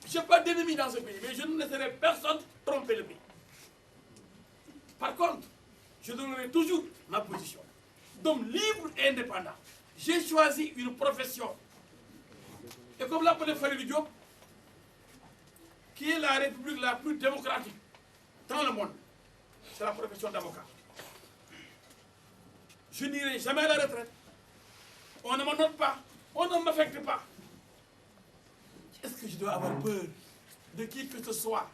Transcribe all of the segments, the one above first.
Je n'ai pas d'ennemis dans ce pays, mais je ne laisserai personne tromper le pays. Par contre, je donnerai toujours ma position. D'homme libre et indépendant. J'ai choisi une profession. Et comme l'appelait Farid Diop, qui est la république la plus démocratique dans le monde, c'est la profession d'avocat. Je n'irai jamais à la retraite. On ne me note pas, on ne m'affecte pas. Est-ce que je dois avoir peur de qui que ce soit?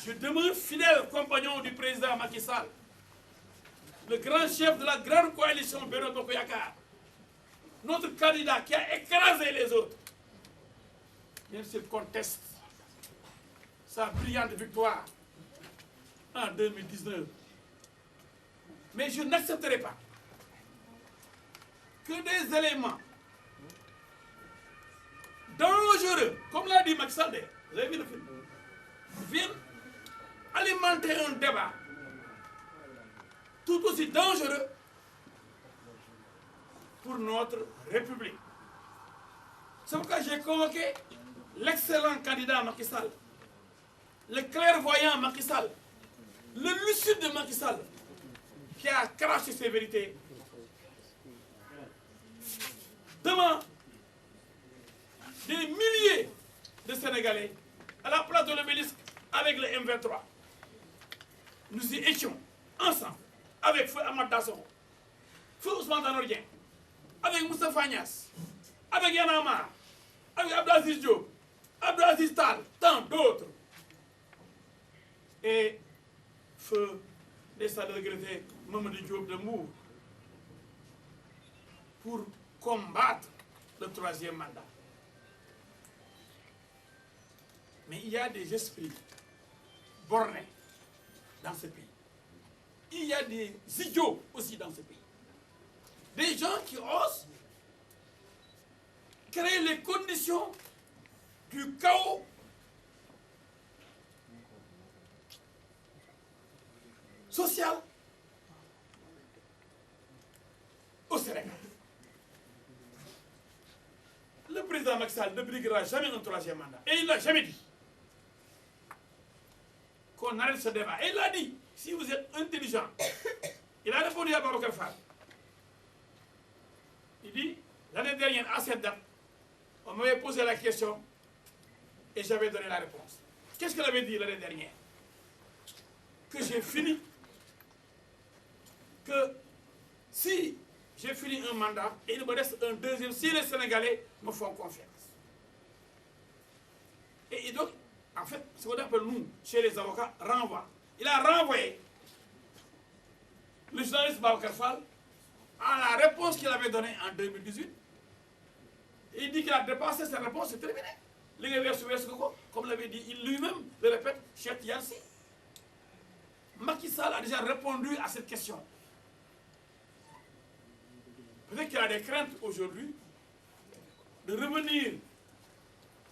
Je demeure fidèle compagnon du président Macky Sall, le grand chef de la grande coalition Benno Bokk Yakaar, notre candidat qui a écrasé les autres. Même s'il conteste sa brillante victoire en 2019. Mais je n'accepterai pas que des éléments dangereux, comme l'a dit Macky Sall, vous avez vu le film, viennent alimenter un débat tout aussi dangereux pour notre République. C'est pourquoi j'ai convoqué l'excellent candidat Macky Sall, le clairvoyant Macky Sall, le lucide de Macky Sall, qui a craché ses vérités devant des milliers de Sénégalais à la place de l'Obélisque avec le M23. Nous y étions ensemble avec Feu Ahmad Dassokho, Feu Ousmane Tanor Dieng, avec Moustapha Niasse, avec Y'en a marre, avec Abdou Aziz Diop, Abdou Aziz Tall, tant d'autres. Et Feu des salles de regretter Mamadou Diop de Mbour pour combattre le troisième mandat. Mais il y a des esprits bornés dans ce pays. Il y a des idiots aussi dans ce pays. Des gens qui osent créer les conditions du chaos social au Sénégal. Le président Macky Sall ne briguera jamais un troisième mandat. Et il ne l'a jamais dit. Qu'on arrête ce débat. Et il a dit, si vous êtes intelligent, il a répondu à Babacar Fall. Il dit, l'année dernière, à cette date, on m'avait posé la question et j'avais donné la réponse. Qu'est-ce qu'il avait dit l'année dernière? Que j'ai fini, que si j'ai fini un mandat et il me reste un deuxième, si les Sénégalais me font confiance. Et donc, en fait, ce qu'on appelle nous, chez les avocats, renvoi. Il a renvoyé le journaliste Babacar Fall à la réponse qu'il avait donnée en 2018. Et il dit qu'il a dépassé sa réponse, c'est terminé. Comme l'avait dit, il lui-même le répète, Cheikh Yansi. Macky Sall a déjà répondu à cette question. Peut-être qu'il a des craintes aujourd'hui de revenir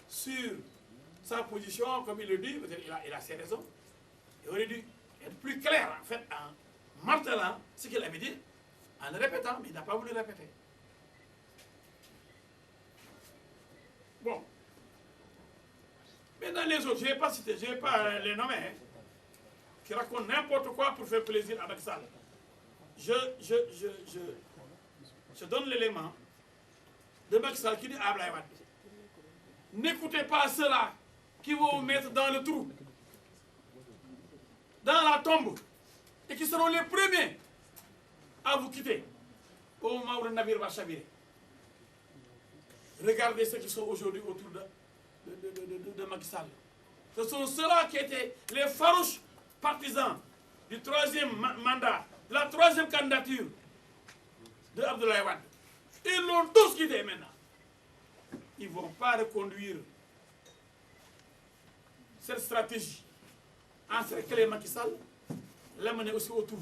sur sa position, comme il le dit, peut-être il a ses raisons. Il aurait dû être plus clair, en fait, en martelant ce qu'il avait dit, en le répétant, mais il n'a pas voulu le répéter. Bon. Maintenant, les autres, je ne vais pas citer, je ne vais pas les nommer, hein, qui racontent n'importe quoi pour faire plaisir à Macky Sall. Je donne l'élément de Macky Sall qui dit à Abdoulaye Wade, n'écoutez pas ceux-là qui vont vous mettre dans le trou, dans la tombe, et qui seront les premiers à vous quitter au moment où le navire va chavirer. Regardez ceux qui sont aujourd'hui autour de Macky Sall. Ce sont ceux-là qui étaient les farouches partisans du troisième mandat, de la troisième candidature de Abdoulaye Wade. Ils l'ont tous quitté maintenant. Ils ne vont pas reconduire cette stratégie, encercler Macky Sall, l'amener aussi autour.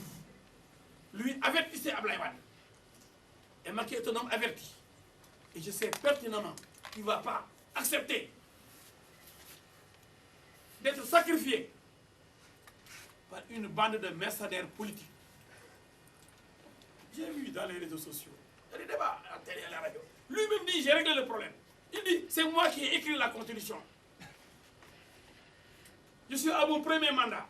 Lui avertissait Abdoulaye Wade. Et Macky est un homme averti. Et je sais pertinemment qu'il ne va pas accepter d'être sacrifié par une bande de mercenaires politiques. J'ai vu dans les réseaux sociaux, il y a des débats à la télé et à la radio. dit, j'ai réglé le problème. Il dit, c'est moi qui ai écrit la Constitution. Je suis à mon premier mandat.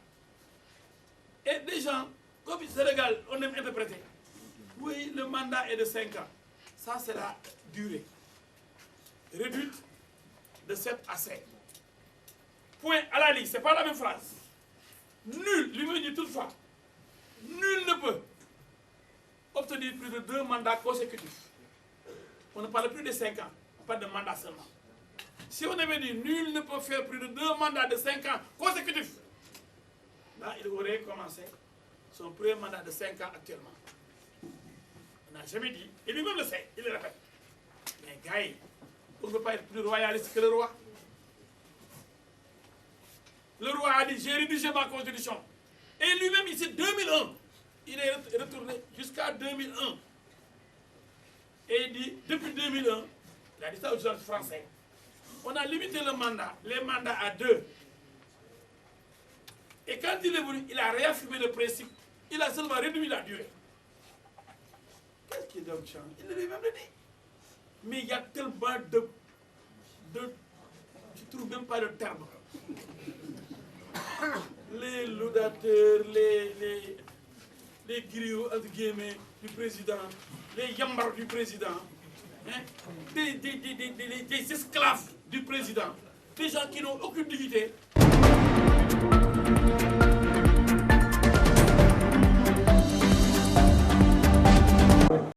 Et des gens, comme au Sénégal, on aime interpréter. Oui, le mandat est de 5 ans. Ça, c'est la durée. Réduite de 7 à 5. Point à la ligne, ce n'est pas la même phrase. Nul, lui-même dit toutefois, nul ne peut obtenir plus de 2 mandats consécutifs. On ne parle plus de 5 ans, on parle de mandat seulement. Si on avait dit nul ne peut faire plus de 2 mandats de 5 ans consécutifs, là, il aurait commencé son premier mandat de 5 ans actuellement. On n'a jamais dit, et lui-même le sait, il le répète. Mais gars, on ne peut pas être plus royaliste que le roi. Le roi a dit, j'ai rédigé ma constitution. Et lui-même, ici, 2001, il est retourné jusqu'à 2001. Et il dit, depuis 2001, il a dit ça aux gens français, on a limité le mandat, les mandats à 2. Et quand il est venu, il a réaffirmé le principe, il a seulement réduit la durée. Qu'est-ce qui est donc change? Il lui-même le dit. Mais il y a tellement de je ne trouve même pas de terme. Les laudateurs, les griots, entre guillemets, du président, les yambars du président, hein, des esclaves du président, des gens qui n'ont aucune dignité.